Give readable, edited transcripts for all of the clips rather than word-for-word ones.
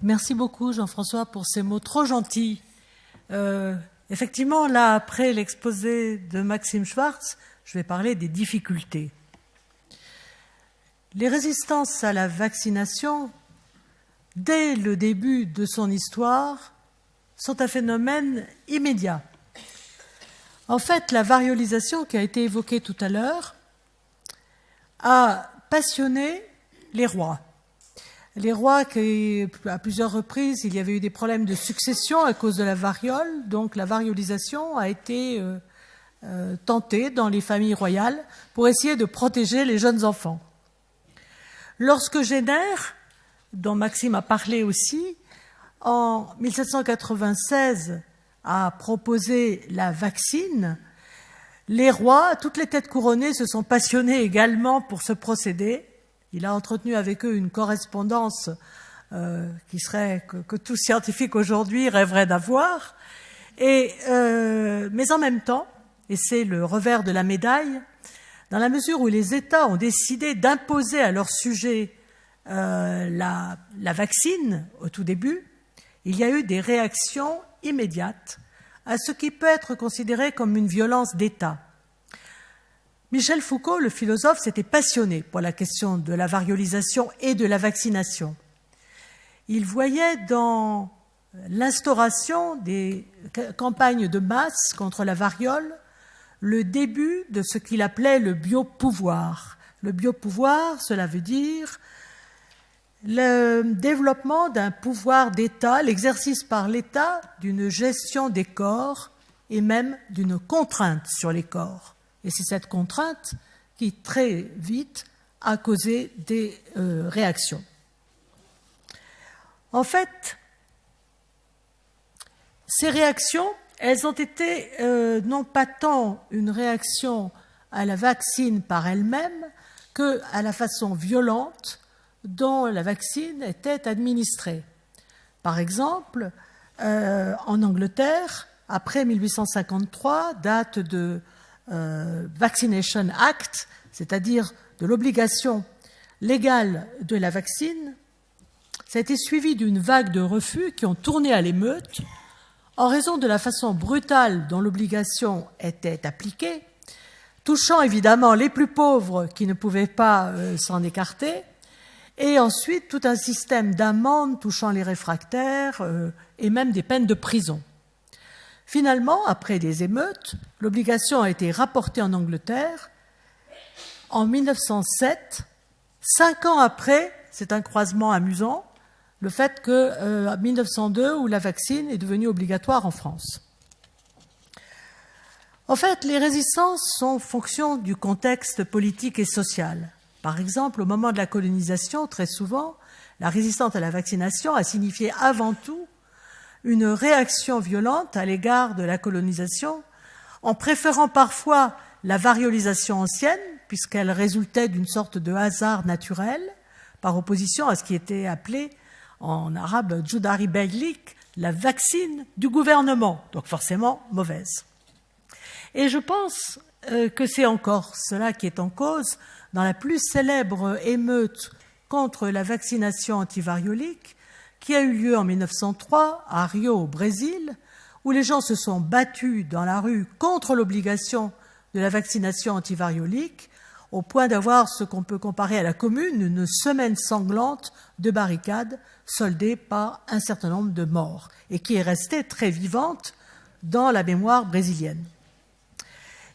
Merci beaucoup, Jean-François, pour ces mots trop gentils. Effectivement, là, après l'exposé de Maxime Schwartz, je vais parler des difficultés. Les résistances à la vaccination, dès le début de son histoire, sont un phénomène immédiat. En fait, la variolisation qui a été évoquée tout à l'heure a passionné les rois. Les rois, qui, à plusieurs reprises, il y avait eu des problèmes de succession à cause de la variole, donc la variolisation a été tentée dans les familles royales pour essayer de protéger les jeunes enfants. Lorsque Jenner, dont Maxime a parlé aussi, en 1796 a proposé la vaccine, les rois, toutes les têtes couronnées se sont passionnés également pour ce procédé. Il a entretenu avec eux une correspondance que tout scientifique aujourd'hui rêverait d'avoir. Mais en même temps, et c'est le revers de la médaille, dans la mesure où les États ont décidé d'imposer à leur sujet la vaccine au tout début, il y a eu des réactions immédiates à ce qui peut être considéré comme une violence d'État. Michel Foucault, le philosophe, s'était passionné pour la question de la variolisation et de la vaccination. Il voyait dans l'instauration des campagnes de masse contre la variole le début de ce qu'il appelait le biopouvoir. Le biopouvoir, cela veut dire le développement d'un pouvoir d'État, l'exercice par l'État d'une gestion des corps et même d'une contrainte sur les corps. Et c'est cette contrainte qui, très vite, a causé des réactions. En fait, ces réactions, elles ont été non pas tant une réaction à la vaccine par elle-même qu'à la façon violente dont la vaccine était administrée. Par exemple, en Angleterre, après 1853, date de Vaccination Act, c'est-à-dire de l'obligation légale de la vaccine, ça a été suivi d'une vague de refus qui ont tourné à l'émeute en raison de la façon brutale dont l'obligation était appliquée, touchant évidemment les plus pauvres qui ne pouvaient pas s'en écarter, et ensuite tout un système d'amendes touchant les réfractaires et même des peines de prison. Finalement, après des émeutes, l'obligation a été rapportée en Angleterre en 1907, 5 ans après, c'est un croisement amusant, le fait qu'en 1902, où la vaccine est devenue obligatoire en France. En fait, les résistances sont fonction du contexte politique et social. Par exemple, au moment de la colonisation, très souvent, la résistance à la vaccination a signifié avant tout une réaction violente à l'égard de la colonisation, en préférant parfois la variolisation ancienne, puisqu'elle résultait d'une sorte de hasard naturel, par opposition à ce qui était appelé en arabe Judari Beylik, la vaccine du gouvernement, donc forcément mauvaise. Et je pense que c'est encore cela qui est en cause dans la plus célèbre émeute contre la vaccination antivariolique qui a eu lieu en 1903 à Rio, au Brésil, où les gens se sont battus dans la rue contre l'obligation de la vaccination antivariolique, au point d'avoir ce qu'on peut comparer à la Commune, une semaine sanglante de barricades soldée par un certain nombre de morts, et qui est restée très vivante dans la mémoire brésilienne.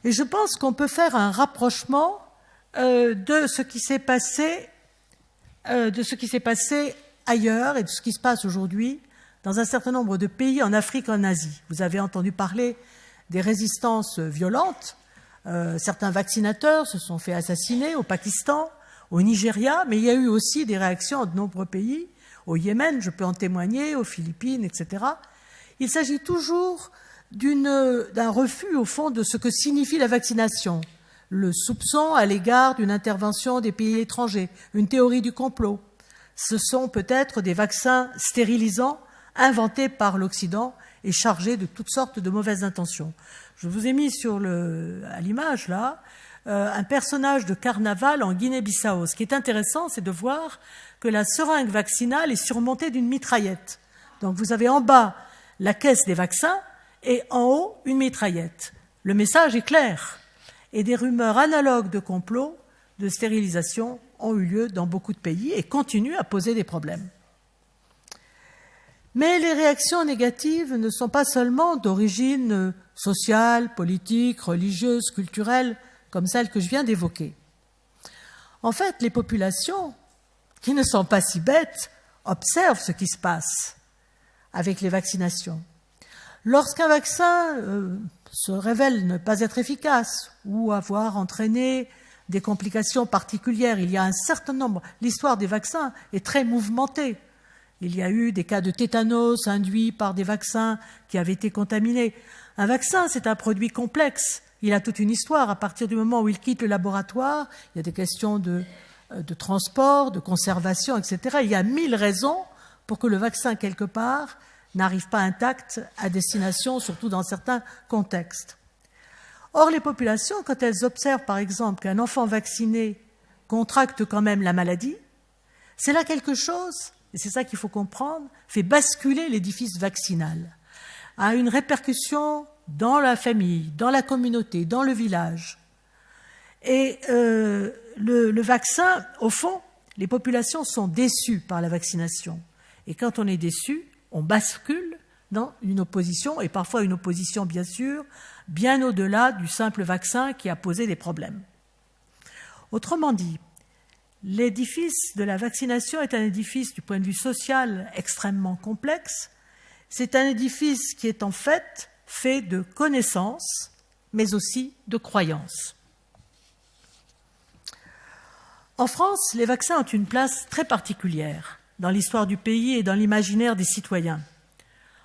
Et je pense qu'on peut faire un rapprochement de ce qui s'est passé ailleurs et de ce qui se passe aujourd'hui dans un certain nombre de pays en Afrique et en Asie. Vous avez entendu parler des résistances violentes. Certains vaccinateurs se sont fait assassiner au Pakistan, au Nigeria, mais il y a eu aussi des réactions de nombreux pays, au Yémen, je peux en témoigner, aux Philippines, etc. Il s'agit toujours d'un refus, au fond, de ce que signifie la vaccination. Le soupçon à l'égard d'une intervention des pays étrangers, une théorie du complot. Ce sont peut-être des vaccins stérilisants inventés par l'Occident et chargés de toutes sortes de mauvaises intentions. Je vous ai mis à l'image, là, un personnage de carnaval en Guinée-Bissau. Ce qui est intéressant, c'est de voir que la seringue vaccinale est surmontée d'une mitraillette. Donc vous avez en bas la caisse des vaccins et en haut une mitraillette. Le message est clair. Et des rumeurs analogues de complot, de stérilisation ont eu lieu dans beaucoup de pays et continuent à poser des problèmes. Mais les réactions négatives ne sont pas seulement d'origine sociale, politique, religieuse, culturelle, comme celle que je viens d'évoquer. En fait, les populations, qui ne sont pas si bêtes, observent ce qui se passe avec les vaccinations. Lorsqu'un vaccin se révèle ne pas être efficace ou avoir entraîné des complications particulières, il y a un certain nombre. L'histoire des vaccins est très mouvementée. Il y a eu des cas de tétanos induits par des vaccins qui avaient été contaminés. Un vaccin, c'est un produit complexe. Il a toute une histoire. À partir du moment où il quitte le laboratoire, il y a des questions de transport, de conservation, etc. Il y a 1000 raisons pour que le vaccin, quelque part, n'arrive pas intact à destination, surtout dans certains contextes. Or, les populations, quand elles observent, par exemple, qu'un enfant vacciné contracte quand même la maladie, c'est là quelque chose, et c'est ça qu'il faut comprendre, fait basculer l'édifice vaccinal, a une répercussion dans la famille, dans la communauté, dans le village. Et le vaccin, au fond, les populations sont déçues par la vaccination. Et quand on est déçu, on bascule dans une opposition, et parfois une opposition, bien sûr, bien au-delà du simple vaccin qui a posé des problèmes. Autrement dit, l'édifice de la vaccination est un édifice du point de vue social extrêmement complexe. C'est un édifice qui est en fait de connaissances, mais aussi de croyances. En France, les vaccins ont une place très particulière dans l'histoire du pays et dans l'imaginaire des citoyens,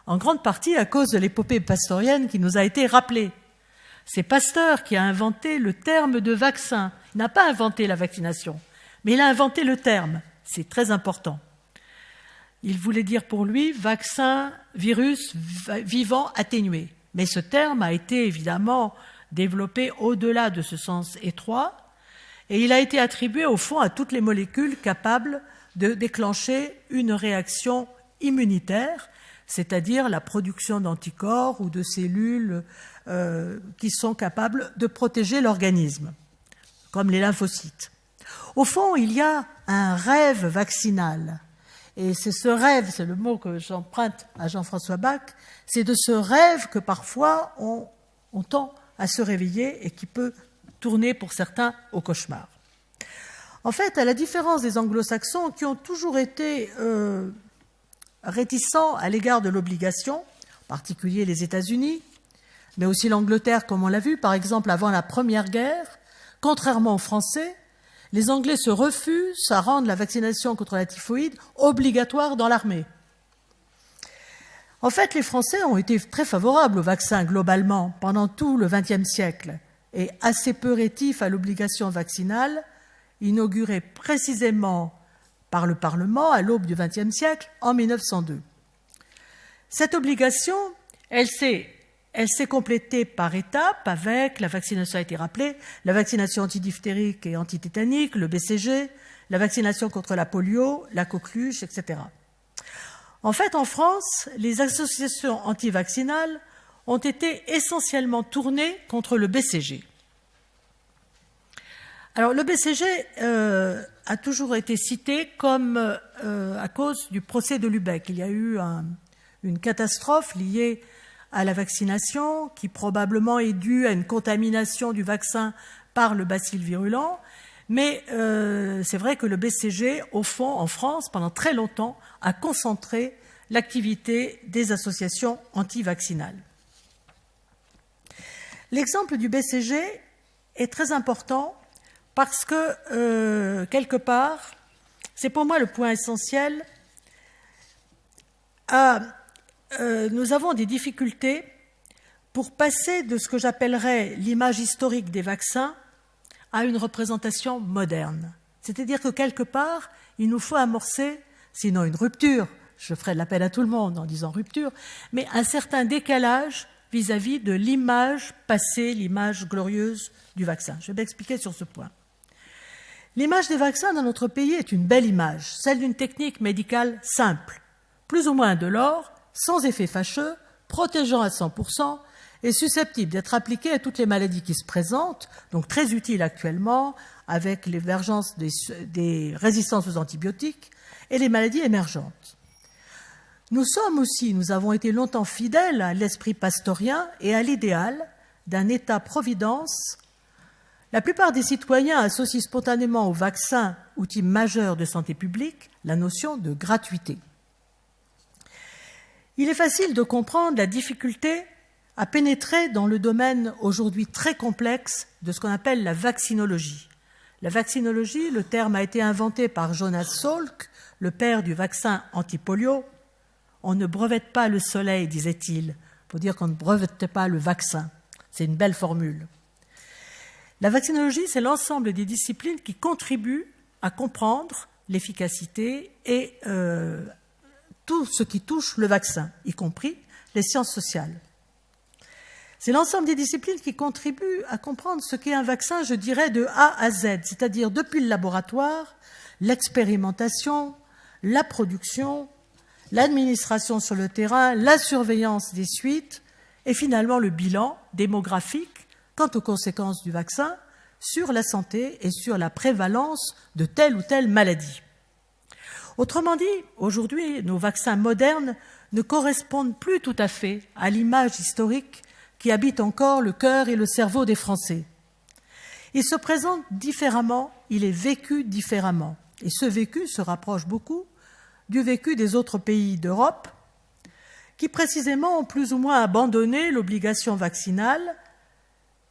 en grande partie à cause de l'épopée pastorienne qui nous a été rappelée. C'est Pasteur qui a inventé le terme de vaccin. Il n'a pas inventé la vaccination, mais il a inventé le terme. C'est très important. Il voulait dire pour lui vaccin, virus vivant atténué. Mais ce terme a été évidemment développé au-delà de ce sens étroit et il a été attribué au fond à toutes les molécules capables de déclencher une réaction immunitaire, c'est-à-dire la production d'anticorps ou de cellules qui sont capables de protéger l'organisme, comme les lymphocytes. Au fond, il y a un rêve vaccinal. Et c'est ce rêve, c'est le mot que j'emprunte à Jean-François Bach, c'est de ce rêve que parfois on tend à se réveiller et qui peut tourner pour certains au cauchemar. En fait, à la différence des anglo-saxons qui ont toujours été réticents à l'égard de l'obligation, en particulier les États-Unis, mais aussi l'Angleterre, comme on l'a vu, par exemple, avant la Première Guerre, contrairement aux Français, les Anglais se refusent à rendre la vaccination contre la typhoïde obligatoire dans l'armée. En fait, les Français ont été très favorables au vaccin globalement pendant tout le XXe siècle et assez peu rétifs à l'obligation vaccinale inaugurée précisément par le Parlement à l'aube du XXe siècle en 1902. Cette obligation, elle s'est complétée par étapes avec, la vaccination a été rappelée, la vaccination antidiphtérique et antitétanique, le BCG, la vaccination contre la polio, la coqueluche, etc. En fait, en France, les associations antivaccinales ont été essentiellement tournées contre le BCG. Alors, le BCG a toujours été cité comme à cause du procès de Lübeck. Il y a eu une catastrophe liée à la vaccination qui probablement est due à une contamination du vaccin par le bacille virulent. Mais c'est vrai que le BCG, au fond, en France, pendant très longtemps, a concentré l'activité des associations anti-vaccinales. L'exemple du BCG est très important parce que, quelque part, c'est pour moi le point essentiel. Nous avons des difficultés pour passer de ce que j'appellerais l'image historique des vaccins à une représentation moderne. C'est-à-dire que, quelque part, il nous faut amorcer, sinon une rupture, je ferai l'appel à tout le monde en disant rupture, mais un certain décalage vis-à-vis de l'image passée, l'image glorieuse du vaccin. Je vais m'expliquer sur ce point. L'image des vaccins dans notre pays est une belle image, celle d'une technique médicale simple, plus ou moins indolore, sans effet fâcheux, protégeant à 100% et susceptible d'être appliquée à toutes les maladies qui se présentent, donc très utile actuellement avec l'émergence des résistances aux antibiotiques et les maladies émergentes. Nous avons été longtemps fidèles à l'esprit pastorien et à l'idéal d'un État-providence. La plupart des citoyens associent spontanément au vaccin, outil majeur de santé publique, la notion de gratuité. Il est facile de comprendre la difficulté à pénétrer dans le domaine aujourd'hui très complexe de ce qu'on appelle la vaccinologie. La vaccinologie, le terme a été inventé par Jonas Salk, le père du vaccin anti-polio. On ne brevette pas le soleil, disait-il, pour dire qu'on ne brevettait pas le vaccin. C'est une belle formule. La vaccinologie, c'est l'ensemble des disciplines qui contribuent à comprendre l'efficacité et tout ce qui touche le vaccin, y compris les sciences sociales. C'est l'ensemble des disciplines qui contribuent à comprendre ce qu'est un vaccin, je dirais, de A à Z, c'est-à-dire depuis le laboratoire, l'expérimentation, la production, l'administration sur le terrain, la surveillance des suites et finalement le bilan démographique quant aux conséquences du vaccin sur la santé et sur la prévalence de telle ou telle maladie. Autrement dit, aujourd'hui, nos vaccins modernes ne correspondent plus tout à fait à l'image historique qui habite encore le cœur et le cerveau des Français. Il se présente différemment, il est vécu différemment. Et ce vécu se rapproche beaucoup du vécu des autres pays d'Europe qui précisément ont plus ou moins abandonné l'obligation vaccinale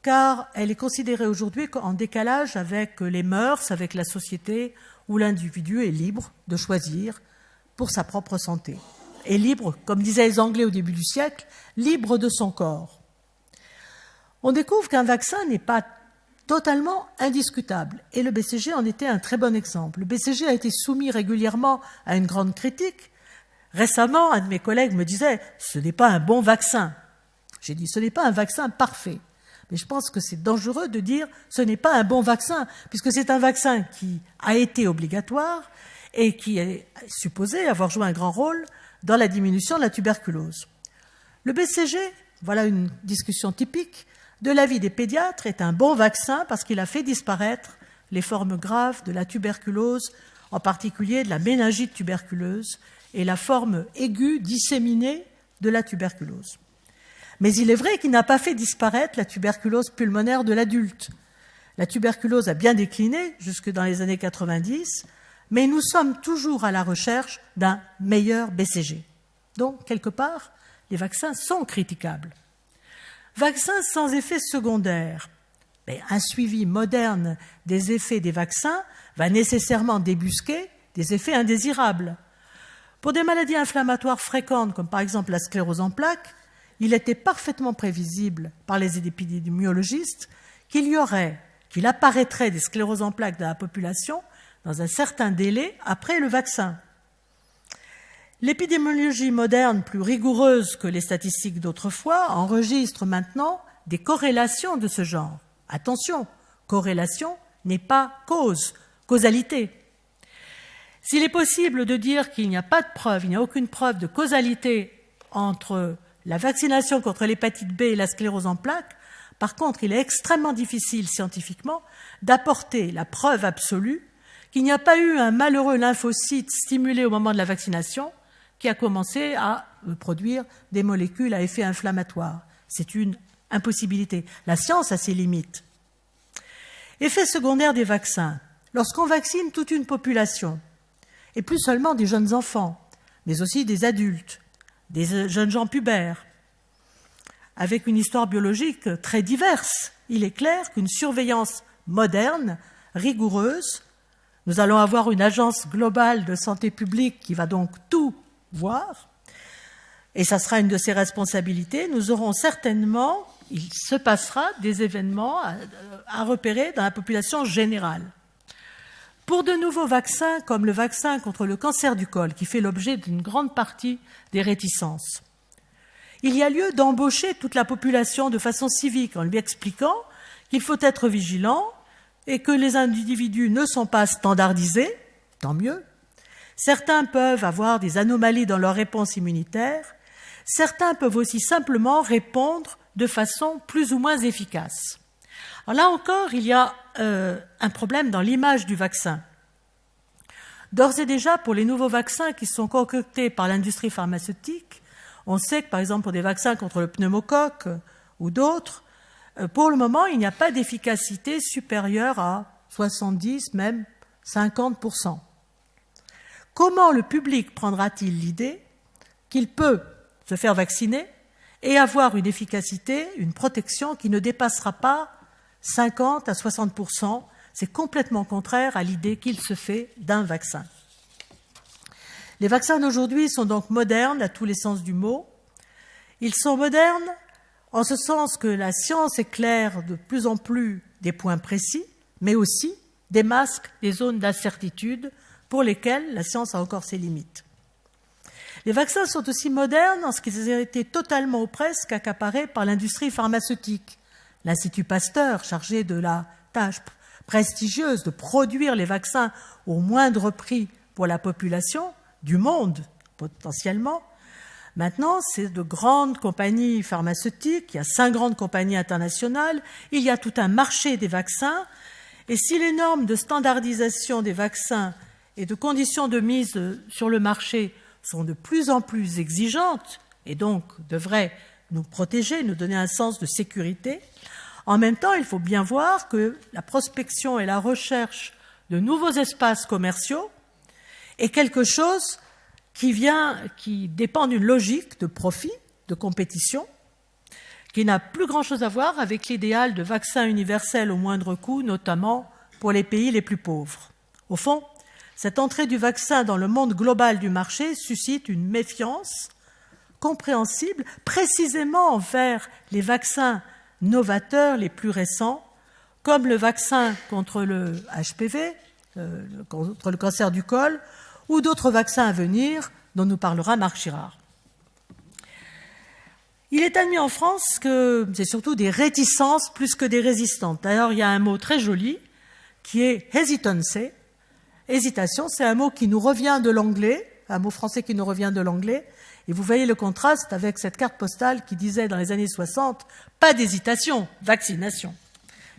car elle est considérée aujourd'hui en décalage avec les mœurs, avec la société où l'individu est libre de choisir pour sa propre santé. Et libre, comme disaient les Anglais au début du siècle, libre de son corps. On découvre qu'un vaccin n'est pas totalement indiscutable. Et le BCG en était un très bon exemple. Le BCG a été soumis régulièrement à une grande critique. Récemment, un de mes collègues me disait « ce n'est pas un bon vaccin ». J'ai dit « ce n'est pas un vaccin parfait ». Mais je pense que c'est dangereux de dire « ce n'est pas un bon vaccin », puisque c'est un vaccin qui a été obligatoire et qui est supposé avoir joué un grand rôle dans la diminution de la tuberculose. Le BCG, voilà une discussion typique, de l'avis des pédiatres, est un bon vaccin parce qu'il a fait disparaître les formes graves de la tuberculose, en particulier de la méningite tuberculeuse et la forme aiguë disséminée de la tuberculose. Mais il est vrai qu'il n'a pas fait disparaître la tuberculose pulmonaire de l'adulte. La tuberculose a bien décliné jusque dans les années 90, mais nous sommes toujours à la recherche d'un meilleur BCG. Donc, quelque part, les vaccins sont critiquables. Vaccins sans effets secondaires. Mais un suivi moderne des effets des vaccins va nécessairement débusquer des effets indésirables. Pour des maladies inflammatoires fréquentes, comme par exemple la sclérose en plaques, il était parfaitement prévisible par les épidémiologistes qu'il apparaîtrait des scléroses en plaques dans la population dans un certain délai après le vaccin. L'épidémiologie moderne, plus rigoureuse que les statistiques d'autrefois, enregistre maintenant des corrélations de ce genre. Attention, corrélation n'est pas cause, causalité. S'il est possible de dire qu'il n'y a pas de preuve, il n'y a aucune preuve de causalité entre la vaccination contre l'hépatite B et la sclérose en plaques, par contre, il est extrêmement difficile scientifiquement d'apporter la preuve absolue qu'il n'y a pas eu un malheureux lymphocyte stimulé au moment de la vaccination qui a commencé à produire des molécules à effet inflammatoire. C'est une impossibilité. La science a ses limites. Effet secondaire des vaccins. Lorsqu'on vaccine toute une population, et plus seulement des jeunes enfants, mais aussi des adultes, des jeunes gens pubères, avec une histoire biologique très diverse, il est clair qu'une surveillance moderne, rigoureuse, nous allons avoir une agence globale de santé publique qui va donc tout voir, et ça sera une de ses responsabilités. Nous aurons certainement, il se passera des événements à repérer dans la population générale. Pour de nouveaux vaccins, comme le vaccin contre le cancer du col, qui fait l'objet d'une grande partie des réticences, il y a lieu d'embaucher toute la population de façon civique en lui expliquant qu'il faut être vigilant, et que les individus ne sont pas standardisés, tant mieux. Certains peuvent avoir des anomalies dans leur réponse immunitaire. Certains peuvent aussi simplement répondre de façon plus ou moins efficace. Alors là encore, il y a un problème dans l'image du vaccin. D'ores et déjà, pour les nouveaux vaccins qui sont concoctés par l'industrie pharmaceutique, on sait que, par exemple, pour des vaccins contre le pneumocoque ou d'autres, pour le moment, il n'y a pas d'efficacité supérieure à 70, même 50%. Comment le public prendra-t-il l'idée qu'il peut se faire vacciner et avoir une efficacité, une protection qui ne dépassera pas 50 à 60%? C'est complètement contraire à l'idée qu'il se fait d'un vaccin. Les vaccins d'aujourd'hui sont donc modernes à tous les sens du mot. Ils sont modernes en ce sens que la science éclaire de plus en plus des points précis, mais aussi démasque des zones d'incertitude pour lesquelles la science a encore ses limites. Les vaccins sont aussi modernes en ce qu'ils ont été totalement ou presque accaparés par l'industrie pharmaceutique. L'Institut Pasteur, chargé de la tâche prestigieuse de produire les vaccins au moindre prix pour la population du monde, potentiellement. Maintenant, c'est de grandes compagnies pharmaceutiques, il y a 5 grandes compagnies internationales, il y a tout un marché des vaccins, et si les normes de standardisation des vaccins et de conditions de mise sur le marché sont de plus en plus exigeantes, et donc devraient nous protéger, nous donner un sens de sécurité, en même temps, il faut bien voir que la prospection et la recherche de nouveaux espaces commerciaux est quelque chose qui dépend d'une logique de profit, de compétition, qui n'a plus grand-chose à voir avec l'idéal de vaccins universels au moindre coût, notamment pour les pays les plus pauvres. Au fond, cette entrée du vaccin dans le monde global du marché suscite une méfiance compréhensible précisément envers les vaccins novateurs les plus récents, comme le vaccin contre le HPV, contre le cancer du col, ou d'autres vaccins à venir dont nous parlera Marc Girard. Il est admis en France que c'est surtout des réticences plus que des résistances. D'ailleurs, il y a un mot très joli qui est hesitancy. Hésitation, c'est un mot qui nous revient de l'anglais, un mot français qui nous revient de l'anglais. Et vous voyez le contraste avec cette carte postale qui disait dans les années 60 « pas d'hésitation, vaccination ».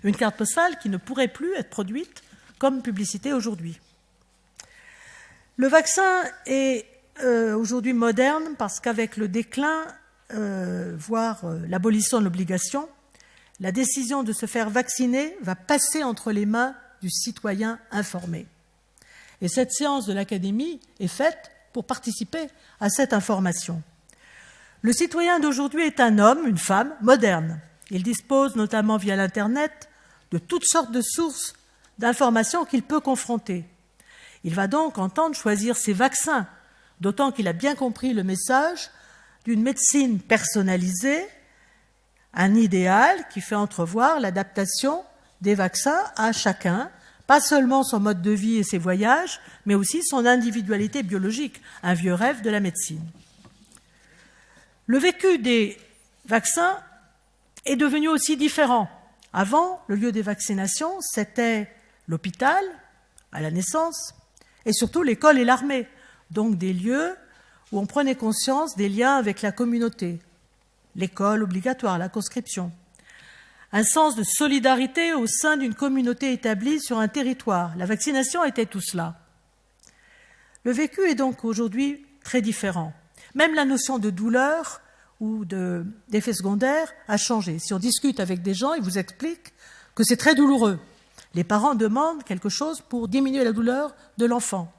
Une carte postale qui ne pourrait plus être produite comme publicité aujourd'hui. Le vaccin est aujourd'hui moderne parce qu'avec le déclin, voire l'abolition de l'obligation, la décision de se faire vacciner va passer entre les mains du citoyen informé. Et cette séance de l'Académie est faite pour participer à cette information. Le citoyen d'aujourd'hui est un homme, une femme, moderne. Il dispose, notamment via l'Internet, de toutes sortes de sources d'informations qu'il peut confronter. Il va donc entendre choisir ses vaccins, d'autant qu'il a bien compris le message d'une médecine personnalisée, un idéal qui fait entrevoir l'adaptation des vaccins à chacun, pas seulement son mode de vie et ses voyages, mais aussi son individualité biologique, un vieux rêve de la médecine. Le vécu des vaccins est devenu aussi différent. Avant, le lieu des vaccinations, c'était l'hôpital, à la naissance, et surtout l'école et l'armée, donc des lieux où on prenait conscience des liens avec la communauté, l'école obligatoire, la conscription. Un sens de solidarité au sein d'une communauté établie sur un territoire. La vaccination était tout cela. Le vécu est donc aujourd'hui très différent. Même la notion de douleur ou d'effet secondaire a changé. Si on discute avec des gens, ils vous expliquent que c'est très douloureux. Les parents demandent quelque chose pour diminuer la douleur de l'enfant.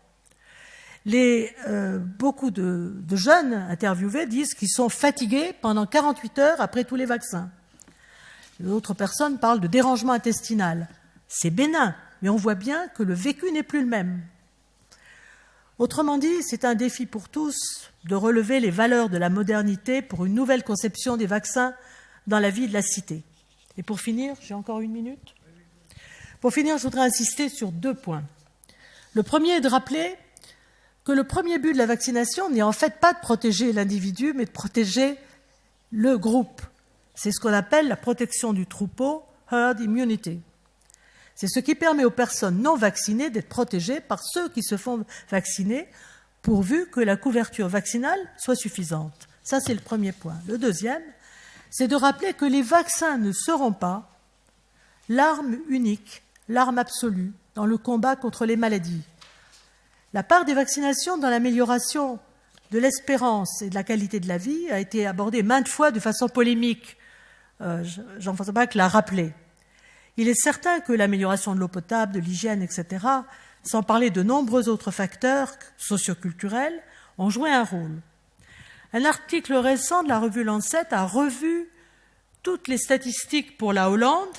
Beaucoup de jeunes interviewés disent qu'ils sont fatigués pendant 48 heures après tous les vaccins. D'autres personnes parlent de dérangement intestinal. C'est bénin, mais on voit bien que le vécu n'est plus le même. Autrement dit, c'est un défi pour tous de relever les valeurs de la modernité pour une nouvelle conception des vaccins dans la vie de la cité. Et pour finir, j'ai encore 1 minute. Pour finir, je voudrais insister sur 2 points. Le premier est de rappeler que le premier but de la vaccination n'est en fait pas de protéger l'individu, mais de protéger le groupe. C'est ce qu'on appelle la protection du troupeau, herd immunity. C'est ce qui permet aux personnes non vaccinées d'être protégées par ceux qui se font vacciner, pourvu que la couverture vaccinale soit suffisante. Ça, c'est le premier point. Le deuxième, c'est de rappeler que les vaccins ne seront pas l'arme unique, l'arme absolue dans le combat contre les maladies. La part des vaccinations dans l'amélioration de l'espérance et de la qualité de la vie a été abordée maintes fois de façon polémique. Jean-François Bach l'a rappelé. Il est certain que l'amélioration de l'eau potable, de l'hygiène, etc., sans parler de nombreux autres facteurs socioculturels, ont joué un rôle. Un article récent de la revue Lancet a revu toutes les statistiques pour la Hollande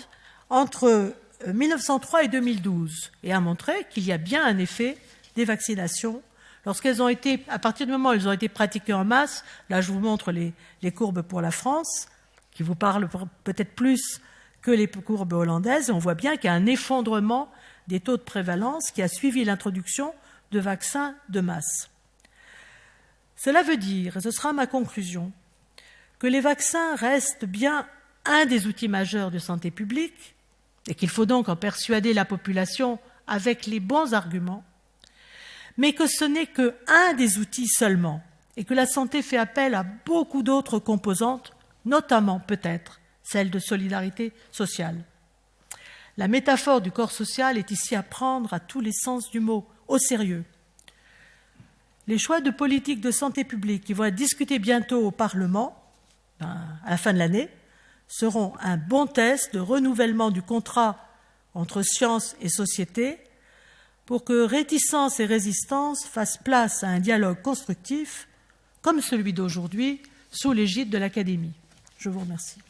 entre 1903 et 2012 et a montré qu'il y a bien un effet des vaccinations lorsqu'elles ont été, à partir du moment où elles ont été pratiquées en masse. Là, je vous montre les courbes pour la France, qui vous parlent peut-être plus que les courbes hollandaises. Et on voit bien qu'il y a un effondrement des taux de prévalence qui a suivi l'introduction de vaccins de masse. Cela veut dire, et ce sera ma conclusion, que les vaccins restent bien un des outils majeurs de santé publique et qu'il faut donc en persuader la population avec les bons arguments, mais que ce n'est qu'un des outils seulement et que la santé fait appel à beaucoup d'autres composantes, notamment peut-être celle de solidarité sociale. La métaphore du corps social est ici à prendre à tous les sens du mot, au sérieux. Les choix de politique de santé publique qui vont être discutés bientôt au Parlement, à la fin de l'année, seront un bon test de renouvellement du contrat entre science et société pour que réticence et résistance fassent place à un dialogue constructif comme celui d'aujourd'hui sous l'égide de l'Académie. Je vous remercie.